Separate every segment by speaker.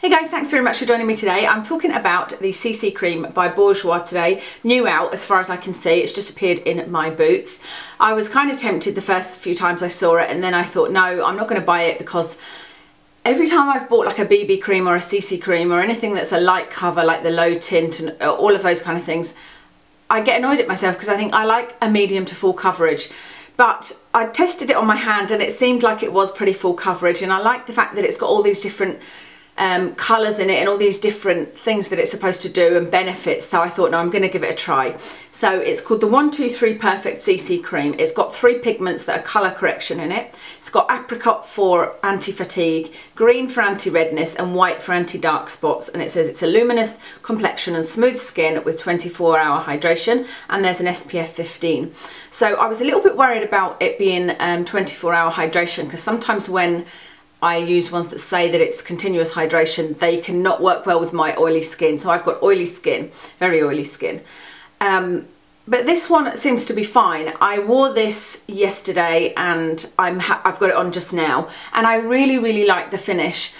Speaker 1: Hey guys, thanks very much for joining me today. I'm talking about the CC Cream by Bourjois today. New out as far as I can see. It's just appeared in my boots. I was kind of tempted the first few times I saw it, and then I thought, no, I'm not going to buy it because every time I've bought like a BB cream or a CC cream or anything that's a light cover, like the low tint and all of those kind of things, I get annoyed at myself because I think I like a medium to full coverage. But I tested it on my hand and it seemed like it was pretty full coverage, and I like the fact that it's got all these different colours in it and all these different things that it's supposed to do and benefits. So I thought, no, I'm going to give it a try. So it's called the 123 Perfect CC Cream. It's got 3 pigments that are colour correction in it. It's got apricot for anti-fatigue, green for anti-redness and white for anti-dark spots. And it says it's a luminous complexion and smooth skin with 24-hour hydration, and there's an SPF 15. So I was a little bit worried about it being 24-hour hydration, because sometimes when I use ones that say that it's continuous hydration, they cannot work well with my oily skin. So I've got oily skin, very oily skin. But this one seems to be fine. I wore this yesterday and I've got it on just now, and I really like the finish.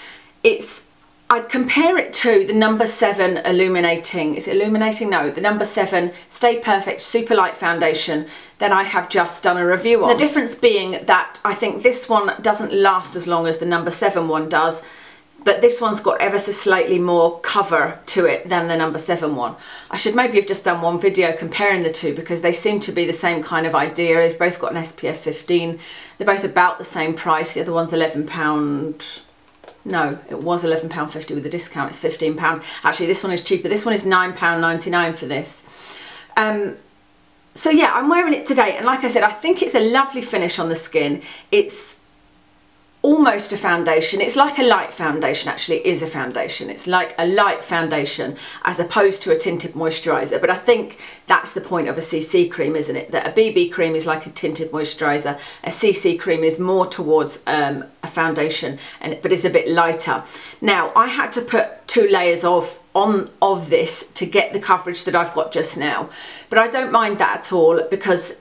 Speaker 1: I'd compare it to the number 7 illuminating, is it illuminating? No, the number 7 Stay Perfect Super Light Foundation that I have just done a review on. The difference being that I think this one doesn't last as long as the number 7 one does, but this one's got ever so slightly more cover to it than the number 7 one. I should maybe have just done one video comparing the two, because they seem to be the same kind of idea. They've both got an SPF 15. They're both about the same price. The other one's £11. No, it was £11.50 with a discount. It's £15. Actually, this one is cheaper. This one is £9.99 for this. So yeah, I'm wearing it today, and like I said, I think it's a lovely finish on the skin. It's almost a foundation. It's like a light foundation. Actually, it is a foundation. It's like a light foundation as opposed to a tinted moisturiser. But I think that's the point of a CC cream, isn't it? That a BB cream is like a tinted moisturiser. A CC cream is more towards a foundation, but it's a bit lighter. Now, I had to put 2 layers of this to get the coverage that I've got just now. But I don't mind that at all, because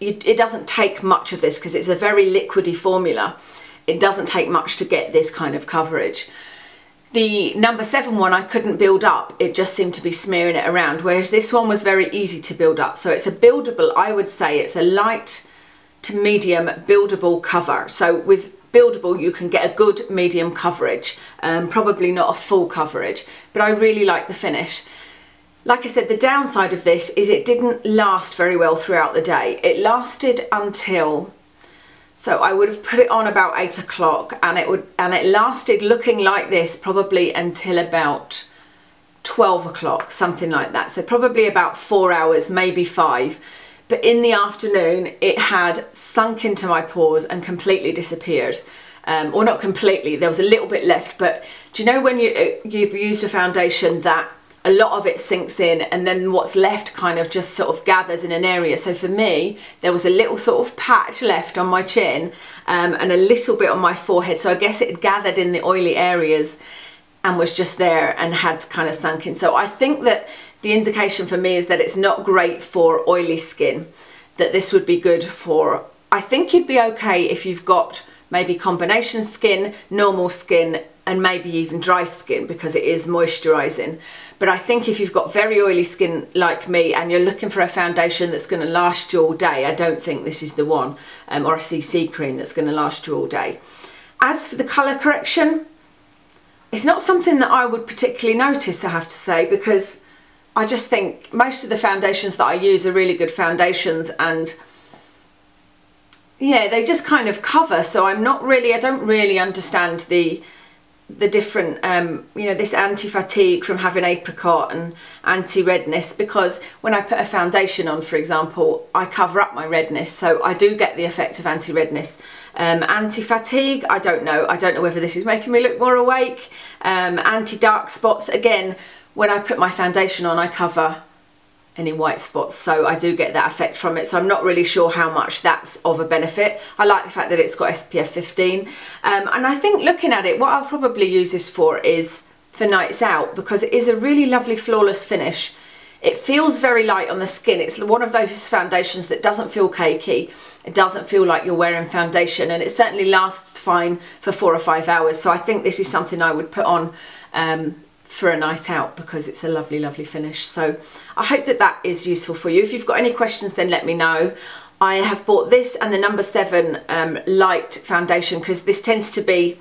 Speaker 1: it doesn't take much of this, because it's a very liquidy formula. It doesn't take much to get this kind of coverage. The number 7 one I couldn't build up. It just seemed to be smearing it around, whereas this one was very easy to build up. So it's a buildable, I would say it's a light to medium buildable cover. So with buildable you can get a good medium coverage, probably not a full coverage, but I really like the finish. Like I said, the downside of this is it didn't last very well throughout the day. It lasted until, so I would have put it on about 8 o'clock, and it lasted looking like this probably until about 12 o'clock, something like that. So probably about 4 hours, maybe 5. But in the afternoon, it had sunk into my pores and completely disappeared. Or not completely, there was a little bit left. But do you know when you've used a foundation that a lot of it sinks in, and then what's left kind of just sort of gathers in an area? So for me, there was a little sort of patch left on my chin and a little bit on my forehead. So I guess it had gathered in the oily areas and was just there and had kind of sunk in. So I think that the indication for me is that it's not great for oily skin, that this would be good for, I think you'd be okay if you've got maybe combination skin, normal skin, and maybe even dry skin, because it is moisturising. But I think if you've got very oily skin like me and you're looking for a foundation that's going to last you all day, I don't think this is the one, or a CC cream that's going to last you all day. As for the colour correction, it's not something that I would particularly notice, I have to say, because I just think most of the foundations that I use are really good foundations, and yeah, they just kind of cover. So I don't really understand the different, you know, this anti-fatigue from having apricot and anti-redness, because when I put a foundation on, for example, I cover up my redness, so I do get the effect of anti-redness. Anti-fatigue, I don't know whether this is making me look more awake. Anti-dark spots, again, when I put my foundation on, I cover any white spots, so I do get that effect from it. So I'm not really sure how much that's of a benefit. I like the fact that it's got SPF 15, and I think looking at it, what I'll probably use this for is for nights out, because it is a really lovely flawless finish. it feels very light on the skin. It's one of those foundations that doesn't feel cakey. It doesn't feel like you're wearing foundation, and it certainly lasts fine for 4 or 5 hours. So I think this is something I would put on for a night out, because it's a lovely, lovely finish. So I hope that that is useful for you. If you've got any questions, then let me know. I have bought this and the number 7 light foundation, because this tends to be,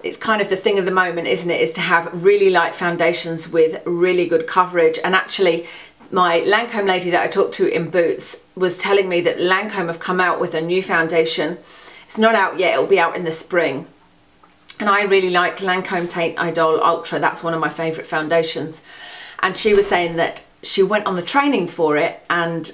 Speaker 1: it's kind of the thing of the moment, isn't it, is to have really light foundations with really good coverage. And actually my Lancome lady that I talked to in Boots was telling me that Lancome have come out with a new foundation. It's not out yet, it'll be out in the spring. And I really like Lancome Teint Idol Ultra. That's one of my favourite foundations. And she was saying that she went on the training for it, and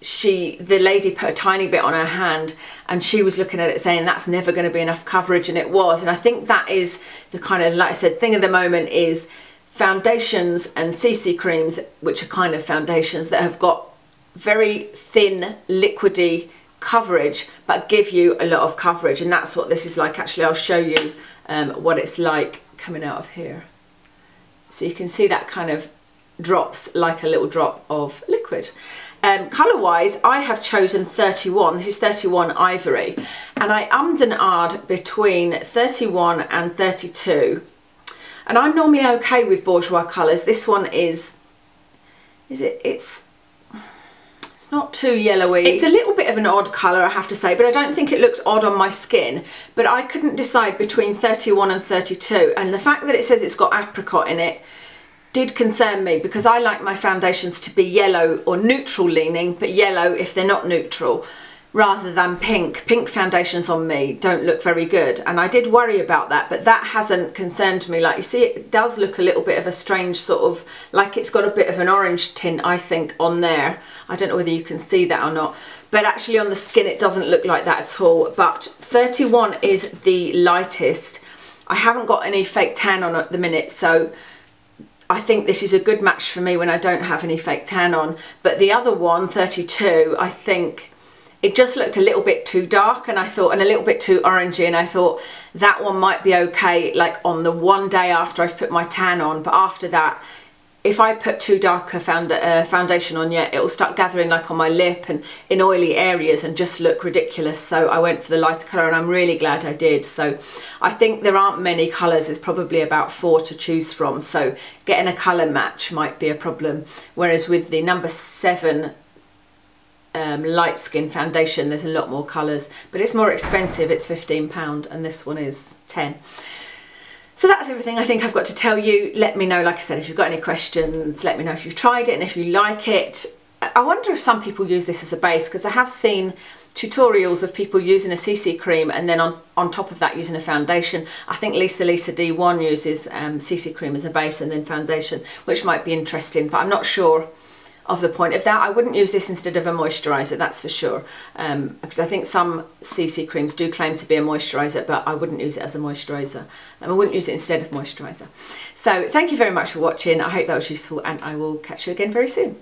Speaker 1: the lady put a tiny bit on her hand, and she was looking at it saying that's never going to be enough coverage, and it was. And I think that is the kind of, like I said, thing of the moment is foundations and CC creams, which are kind of foundations that have got very thin, liquidy coverage, but give you a lot of coverage. And that's what this is like. Actually, I'll show you what it's like coming out of here. So you can see that kind of drops like a little drop of liquid. Colour wise, I have chosen 31. This is 31 Ivory, and I ummed and ahed between 31 and 32. And I'm normally okay with Bourjois colours. This one it's not too yellowy. It's a little bit of an odd colour, I have to say, but I don't think it looks odd on my skin. But I couldn't decide between 31 and 32, and the fact that it says it's got apricot in it did concern me, because I like my foundations to be yellow or neutral leaning, but yellow if they're not neutral, rather than pink. Pink foundations on me don't look very good, and I did worry about that, but that hasn't concerned me. Like you see, it does look a little bit of a strange sort of, like it's got a bit of an orange tint, I think, on there. I don't know whether you can see that or not, but actually on the skin it doesn't look like that at all. But 31 is the lightest. I haven't got any fake tan on at the minute, so I think this is a good match for me when I don't have any fake tan on. But the other one, 32, I think it just looked a little bit too dark, and I thought, and a little bit too orangey, and I thought that one might be okay like on the one day after I've put my tan on. But after that, if I put too dark a foundation on yet, it will start gathering like on my lip and in oily areas and just look ridiculous. So I went for the lighter colour, and I'm really glad I did. So I think there aren't many colours. There's probably about 4 to choose from. So getting a colour match might be a problem. Whereas with the number 7 light skin foundation, there's a lot more colours, but it's more expensive. It's £15 and this one is 10. So that's everything I think I've got to tell you. Let me know, like I said, if you've got any questions. Let me know if you've tried it and if you like it. I wonder if some people use this as a base, because I have seen tutorials of people using a CC cream and then on top of that using a foundation. I think Lisa D1 uses CC cream as a base and then foundation, which might be interesting, but I'm not sure of the point of that. I wouldn't use this instead of a moisturiser, that's for sure, because I think some CC creams do claim to be a moisturiser, but I wouldn't use it as a moisturiser, and I wouldn't use it instead of moisturiser. So thank you very much for watching. I hope that was useful, and I will catch you again very soon.